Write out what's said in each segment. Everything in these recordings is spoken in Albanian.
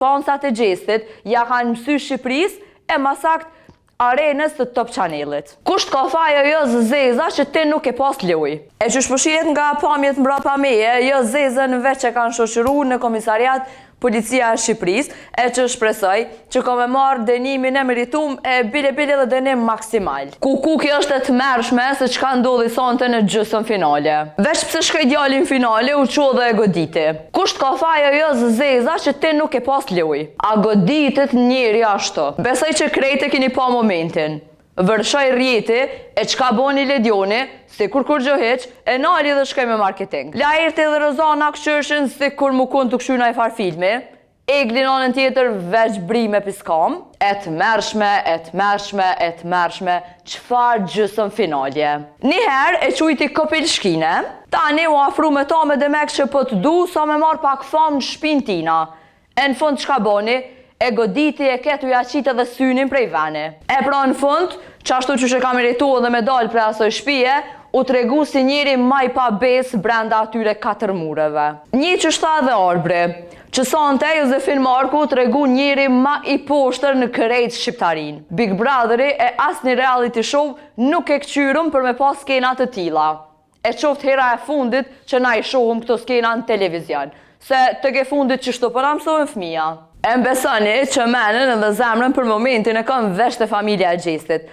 Sponsorat e gjestit ja kanë mësy Shqipërisë e masakt arenës të Top Channel-it. Kusht ka faja jo zeza që ti nuk e pas loj. E që shpëshiet nga pamjet mbrapa meje, jo zezën veç që kanë shoqëru në komisariat Policia e Shqipërisë, e që shpresoj që ka me marrë dënimin e meritum e bile dhe dënim maksimal. Kjo është e të mërshme se që ka ndodhi sonte në gjysmë finale. Veç pse shkaj djalin finale u qo dhe e goditi. Kusht ka faja jo zeza që ti nuk e pas loj. A goditit njeri ashtu. Besoj që krejt e kini pa momentin. Vërshoj rjeti e qka boni Ledioni, si kur gjoheq, e nali dhe shkoj me marketing. Lajrti dhe Rozana Këshërshin si kur mu kun të këshyna i far filmi, Eglin anën tjetër veç brime piskam, e të mërshme, qfar gjysëm finalje. Njëherë e qujti Kopil Shkine, tani u afru me ta me demek që po të du sa me marr pak fam në shpin tina. E në fund qka boni, e goditi e ketu ja qita dhe synin prej veni. E pra në fund, qashtu që ka meritu dhe medal prej asoj shpije, u tregu si njeri maj pa bes brenda atyre 4 mureve. Një që shta dhe Arbri, që sonte Josefin Marku u tregu njeri ma i poshtër në kërejt shqiptarin. Big Brotheri e as një reality show nuk e këqyrëm për me pas skenat të tila. E qoft hera e fundit që na i shohëm këto skena në televizion, se të ke fundit që shto për amsohen fëmija. E mbesoni që menën edhe zemrën për momentin e kam vesh të familja e gjestit.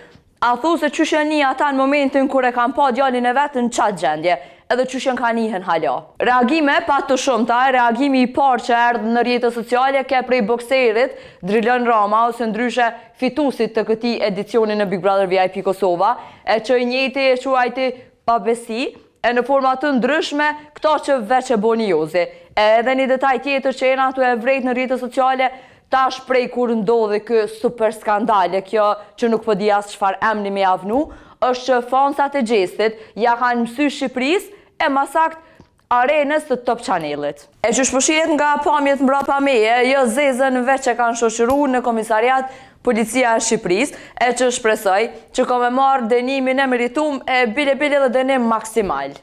A thu se qyshen një ata në momentin kur e kam pa djalin e vetë në qatë gjendje, edhe qyshen ka njëhen hala. Reagime pa të shumëta, reagimi i parë që erdhë në rjetës sociale ke prej bokserit Drilon Rama ose ndryshe fitusit të këti edicionin në Big Brother VIP Kosova, e që i njëti e quajti pa besi, e në format të ndryshme këta që veç e boni jozi. Edhe një detaj tjetër që jena tu e vrejt në rritët sociale, tash prej kur ndodhi kë super skandale, kjo që nuk po di as çfarë emni me avnu, është që fansat e gjestit ja kanë mësy Shqipërisë e masakt arenës të Top Channel-it. E që shpëshiet nga pamjet mbrapa meje, jo zezën veç që kanë shoqëru në komisariat Policia e Shqipërisë, e që shpresoj që ka me marrë dënimin e meritum e bile dhe dënim maksimal.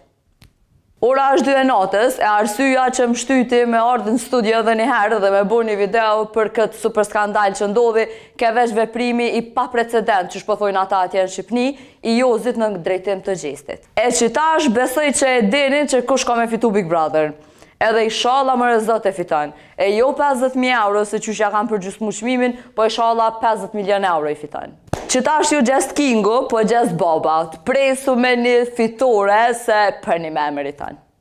Ora është 2 e natës, e arsyja që më shtyti me ardhë në studio dhe një herë dhe me bu një video për këtë super skandal që ndodhi, ke veç veprimi i pa precedent që shpothojnë ata atje në Shqipni, i jozit në drejtim të gjestit. E që tash besoj që e dini që kush ka me fitu Big Brother. Edhe inshallah më rëzot e fiton. E jo 50.000 euro se që kam për gjysmë çmimin, po inshallah 50 milion euro i fiton. Që tash ju Just Kingo, po Just Baba, të presu me një fitore se për një me meriton.